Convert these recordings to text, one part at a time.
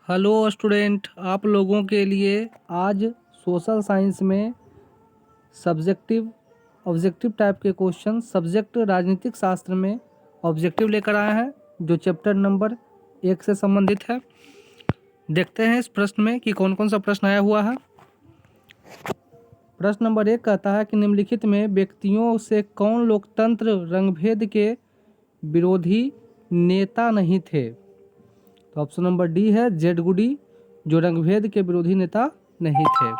Hello student, आप लोगों के लिए आज सोशल साइंस में सब्जेक्टिव ऑब्जेक्टिव टाइप के क्वेश्चन सब्जेक्ट राजनीतिक शास्त्र में ऑब्जेक्टिव लेकर आए हैं जो चैप्टर नंबर 1 से संबंधित है। देखते हैं इस प्रश्न में कि कौन कौन सा प्रश्न आया हुआ है। प्रश्न नंबर 1 कहता है कि निम्नलिखित में व्यक्तियों से कौन लोकतंत्र रंगभेद के विरोधी नेता नहीं थे। तो ऑप्शन नंबर डी है जेड गुडी, जो रंगभेद के विरोधी नेता नहीं थे।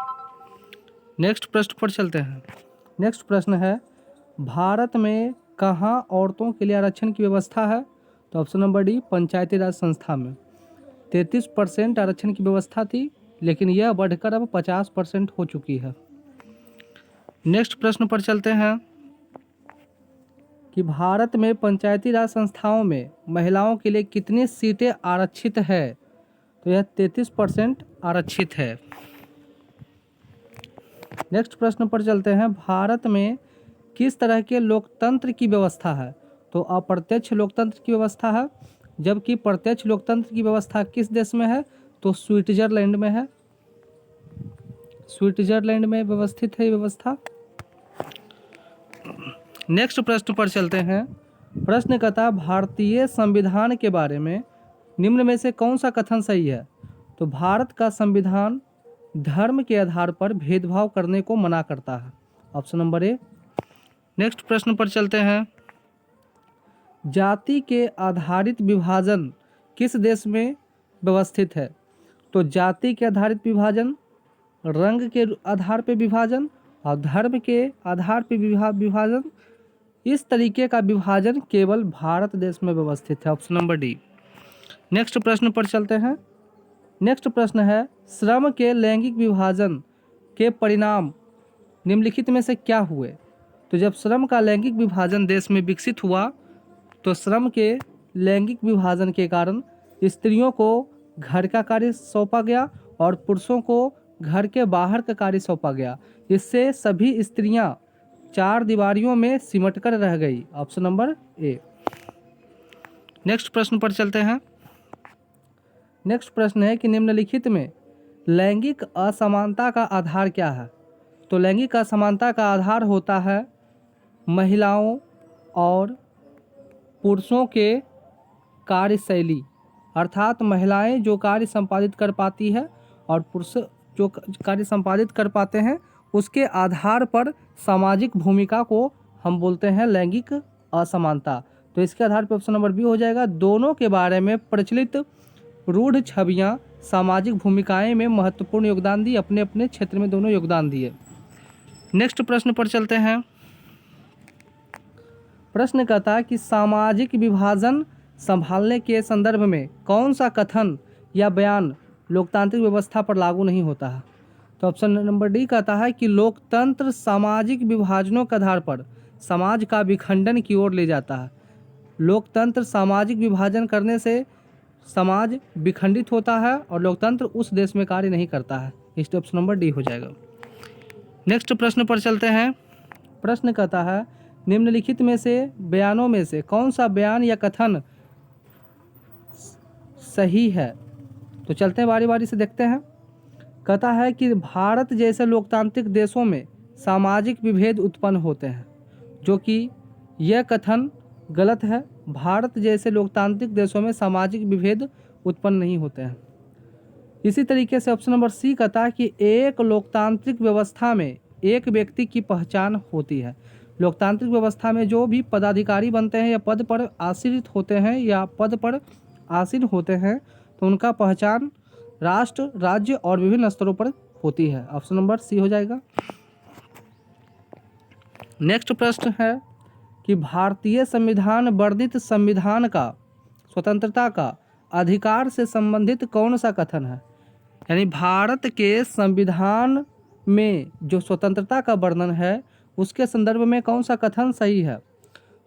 नेक्स्ट प्रश्न पर चलते हैं। नेक्स्ट प्रश्न है, भारत में कहाँ औरतों के लिए आरक्षण की व्यवस्था है। तो ऑप्शन नंबर डी पंचायती राज संस्था में 33% आरक्षण की व्यवस्था थी, लेकिन यह बढ़कर अब 50% हो चुकी है। नेक्स्ट प्रश्न पर चलते हैं कि भारत में पंचायती राज संस्थाओं में महिलाओं के लिए कितनी सीटें आरक्षित है। तो यह 33% आरक्षित है। नेक्स्ट प्रश्न पर चलते हैं, भारत में किस तरह के लोकतंत्र की व्यवस्था है। तो अप्रत्यक्ष लोकतंत्र की व्यवस्था है, जबकि प्रत्यक्ष लोकतंत्र की व्यवस्था किस देश में है। तो स्विट्जरलैंड में है। स्विट्जरलैंड में व्यवस्थित है ये व्यवस्था। नेक्स्ट प्रश्न पर चलते हैं। प्रश्न कहता है, भारतीय संविधान के बारे में निम्न में से कौन सा कथन सही है। तो भारत का संविधान धर्म के आधार पर भेदभाव करने को मना करता है। Option number A. नेक्स्ट प्रश्न पर चलते हैं, जाति के आधारित विभाजन किस देश में व्यवस्थित है। तो जाति के आधारित विभाजन, रंग के आधार पर विभाजन और धर्म के आधार पर विभाजन, इस तरीके का विभाजन केवल भारत देश में व्यवस्थित है। Option number D. नेक्स्ट प्रश्न पर चलते हैं। नेक्स्ट प्रश्न है, श्रम के लैंगिक विभाजन के परिणाम निम्नलिखित में से क्या हुए। तो जब श्रम का लैंगिक विभाजन देश में विकसित हुआ तो श्रम के लैंगिक विभाजन के कारण स्त्रियों को घर का कार्य सौंपा गया और पुरुषों को घर के बाहर का कार्य सौंपा गया। इससे सभी स्त्रियां चार दीवारियों में सिमट कर रह गई। Option number A. नेक्स्ट प्रश्न पर चलते हैं। नेक्स्ट प्रश्न है कि निम्नलिखित में लैंगिक असमानता का आधार क्या है। तो लैंगिक असमानता का आधार होता है महिलाओं और पुरुषों के कार्यशैली, अर्थात महिलाएं जो कार्य संपादित कर पाती है और पुरुष जो कार्य संपादित कर पाते हैं, उसके आधार पर सामाजिक भूमिका को हम बोलते हैं लैंगिक असमानता। तो इसके आधार पर ऑप्शन नंबर बी हो जाएगा। दोनों के बारे में प्रचलित रूढ़ छवियां सामाजिक भूमिकाएं में महत्वपूर्ण योगदान दी, अपने अपने क्षेत्र में दोनों योगदान दिए। नेक्स्ट प्रश्न पर चलते हैं। प्रश्न कहता है कि सामाजिक विभाजन संभालने के संदर्भ में कौन सा कथन या बयान लोकतांत्रिक व्यवस्था पर लागू नहीं होता है। तो ऑप्शन नंबर डी कहता है कि लोकतंत्र सामाजिक विभाजनों के आधार पर समाज का विखंडन की ओर ले जाता है। लोकतंत्र सामाजिक विभाजन करने से समाज विखंडित होता है और लोकतंत्र उस देश में कार्य नहीं करता है। इसलिए ऑप्शन नंबर डी हो जाएगा। नेक्स्ट प्रश्न पर चलते हैं। प्रश्न कहता है, निम्नलिखित में से बयानों में से कौन सा बयान या कथन सही है। तो चलते हैं बारी बारी से देखते हैं। कहता है कि भारत जैसे लोकतांत्रिक देशों में सामाजिक विभेद उत्पन्न होते हैं, जो कि यह कथन गलत है। भारत जैसे लोकतांत्रिक देशों में सामाजिक विभेद उत्पन्न नहीं होते हैं। इसी तरीके से ऑप्शन नंबर सी कहता है कि एक लोकतांत्रिक व्यवस्था में एक व्यक्ति की पहचान होती है। लोकतांत्रिक व्यवस्था में जो भी पदाधिकारी बनते हैं या पद पर आश्रित होते हैं या पद पर आसीन होते हैं, तो उनका पहचान राष्ट्र, राज्य और विभिन्न स्तरों पर होती है। ऑप्शन नंबर सी हो जाएगा। नेक्स्ट प्रश्न है कि भारतीय संविधान वर्णित संविधान का स्वतंत्रता का अधिकार से संबंधित कौन सा कथन है। यानी भारत के संविधान में जो स्वतंत्रता का वर्णन है उसके संदर्भ में कौन सा कथन सही है।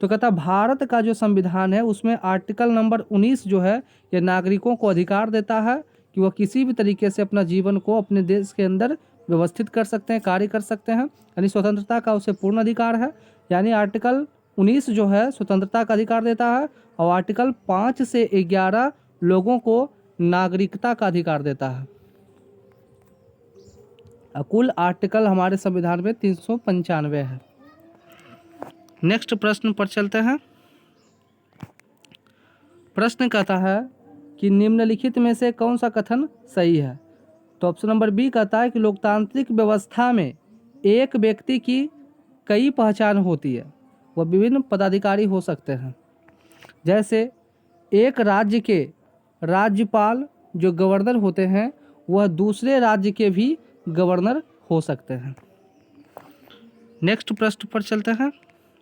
तो कहता भारत का जो संविधान है उसमें आर्टिकल नंबर 19 जो है ये नागरिकों को अधिकार देता है कि वह किसी भी तरीके से अपना जीवन को अपने देश के अंदर व्यवस्थित कर सकते हैं, कार्य कर सकते हैं। यानी स्वतंत्रता का उसे पूर्ण अधिकार है। यानी आर्टिकल 19 जो है स्वतंत्रता का अधिकार देता है और आर्टिकल 5 से 11 लोगों को नागरिकता का अधिकार देता है। कुल आर्टिकल हमारे संविधान में 395 है। नेक्स्ट प्रश्न पर चलते हैं। प्रश्न कहता है कि निम्नलिखित में से कौन सा कथन सही है। तो ऑप्शन नंबर बी कहता है कि लोकतांत्रिक व्यवस्था में एक व्यक्ति की कई पहचान होती है, वह विभिन्न पदाधिकारी हो सकते हैं। जैसे एक राज्य के राज्यपाल जो गवर्नर होते हैं वह दूसरे राज्य के भी गवर्नर हो सकते हैं। नेक्स्ट प्रश्न पर चलते हैं।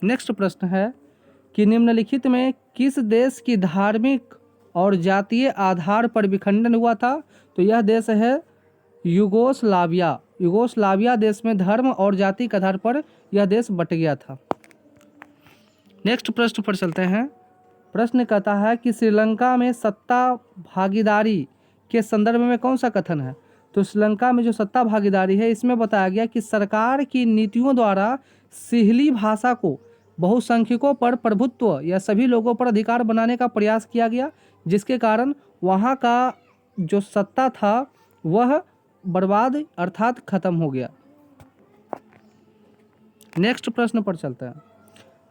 नेक्स्ट प्रश्न है कि निम्नलिखित में किस देश की धार्मिक और जातीय आधार पर विखंडन हुआ था। तो यह देश है युगोस्लाविया। युगोस्लाविया देश में धर्म और जाति के आधार पर यह देश बट गया था। नेक्स्ट प्रश्न पर चलते हैं। प्रश्न कहता है कि श्रीलंका में सत्ता भागीदारी के संदर्भ में कौन सा कथन है। तो श्रीलंका में जो सत्ता भागीदारी है इसमें बताया गया कि सरकार की नीतियों द्वारा सिहली भाषा को बहुसंख्यकों पर प्रभुत्व या सभी लोगों पर अधिकार बनाने का प्रयास किया गया, जिसके कारण वहाँ का जो सत्ता था वह बर्बाद अर्थात खत्म हो गया। नेक्स्ट प्रश्न पर चलते हैं।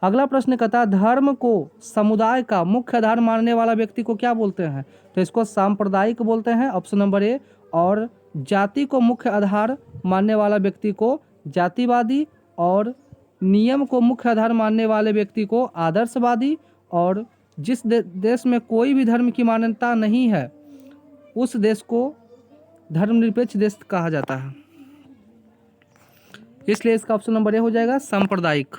अगला प्रश्न कहता है धर्म को समुदाय का मुख्य आधार मानने वाला व्यक्ति को क्या बोलते हैं। तो इसको सांप्रदायिक बोलते हैं, ऑप्शन नंबर ए। और जाति को मुख्य आधार मानने वाला व्यक्ति को जातिवादी, और नियम को मुख्य आधार मानने वाले व्यक्ति को आदर्शवादी, और जिस देश में कोई भी धर्म की मान्यता नहीं है उस देश को धर्मनिरपेक्ष देश कहा जाता है। इसलिए इसका ऑप्शन नंबर ए हो जाएगा सांप्रदायिक।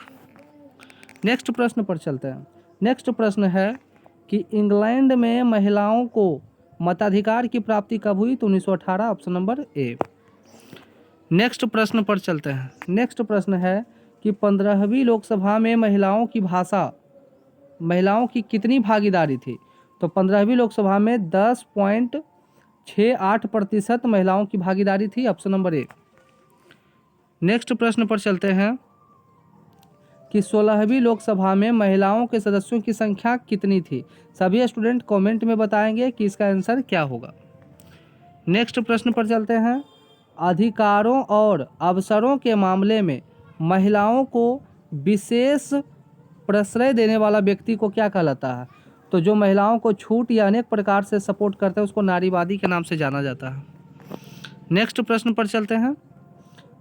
नेक्स्ट प्रश्न पर चलते हैं। नेक्स्ट प्रश्न है कि इंग्लैंड में महिलाओं को मताधिकार की प्राप्ति कब हुई। तो 1918, ऑप्शन नंबर ए। नेक्स्ट प्रश्न पर चलते हैं। नेक्स्ट प्रश्न है कि 15वीं लोकसभा में महिलाओं की कितनी भागीदारी थी। तो 15वीं लोकसभा में 10.68% महिलाओं की भागीदारी थी, ऑप्शन नंबर ए। नेक्स्ट प्रश्न पर चलते हैं कि 16वीं लोकसभा में महिलाओं के सदस्यों की संख्या कितनी थी। सभी स्टूडेंट कमेंट में बताएंगे कि इसका आंसर क्या होगा। नेक्स्ट प्रश्न पर चलते हैं। अधिकारों और अवसरों के मामले में महिलाओं को विशेष प्रश्रय देने वाला व्यक्ति को क्या कहलाता है। तो जो महिलाओं को छूट या अनेक प्रकार से सपोर्ट करते हैं उसको नारीवादी के नाम से जाना जाता है। नेक्स्ट प्रश्न पर चलते हैं।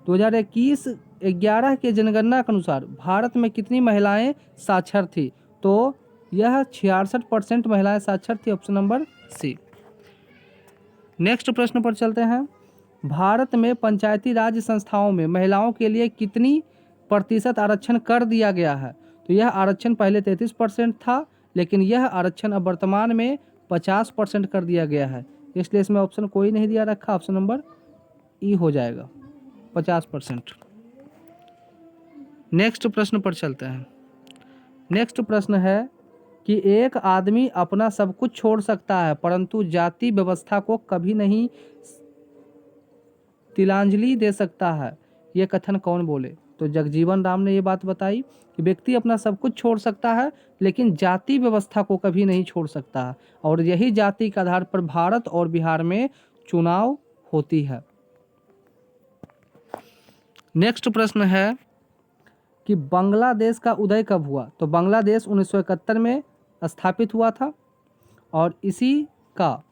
2021-11 के जनगणना के अनुसार भारत में कितनी महिलाएं साक्षर थी। तो यह 66% महिलाएं साक्षर थी, ऑप्शन नंबर सी। नेक्स्ट प्रश्न पर चलते हैं। भारत में पंचायती राज संस्थाओं में महिलाओं के लिए कितनी प्रतिशत आरक्षण कर दिया गया है। तो यह आरक्षण पहले 33% था, लेकिन यह आरक्षण अब वर्तमान में 50% कर दिया गया है। इसलिए इसमें ऑप्शन कोई नहीं दिया रखा, ऑप्शन नंबर ई हो जाएगा 50%। नेक्स्ट प्रश्न पर चलते हैं। नेक्स्ट प्रश्न है कि एक आदमी अपना सब कुछ छोड़ सकता है परंतु जाति व्यवस्था को कभी नहीं तिलांजलि दे सकता है, ये कथन कौन बोले। तो जगजीवन राम ने ये बात बताई कि व्यक्ति अपना सब कुछ छोड़ सकता है लेकिन जाति व्यवस्था को कभी नहीं छोड़ सकता है, और यही जाति के आधार पर भारत और बिहार में चुनाव होती है। नेक्स्ट प्रश्न है कि बांग्लादेश का उदय कब हुआ। तो बांग्लादेश 1971 में स्थापित हुआ था, और इसी का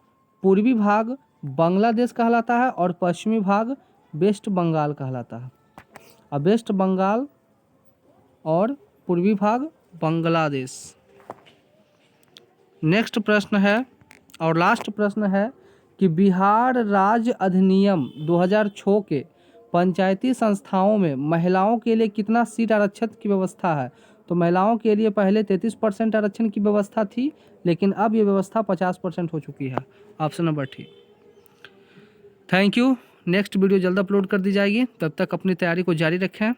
पूर्वी भाग बांग्लादेश कहलाता है और पश्चिमी भाग वेस्ट बंगाल कहलाता है। अब वेस्ट बंगाल और पूर्वी भाग बांग्लादेश। नेक्स्ट प्रश्न है और लास्ट प्रश्न है कि बिहार राज्य अधिनियम 2006 के पंचायती संस्थाओं में महिलाओं के लिए कितना सीट आरक्षण की व्यवस्था है। तो महिलाओं के लिए पहले 33% आरक्षण की व्यवस्था थी, लेकिन अब ये व्यवस्था 50% हो चुकी है, option number D. Thank you. Next video जल्द अपलोड कर दी जाएगी, तब तक अपनी तैयारी को जारी रखें।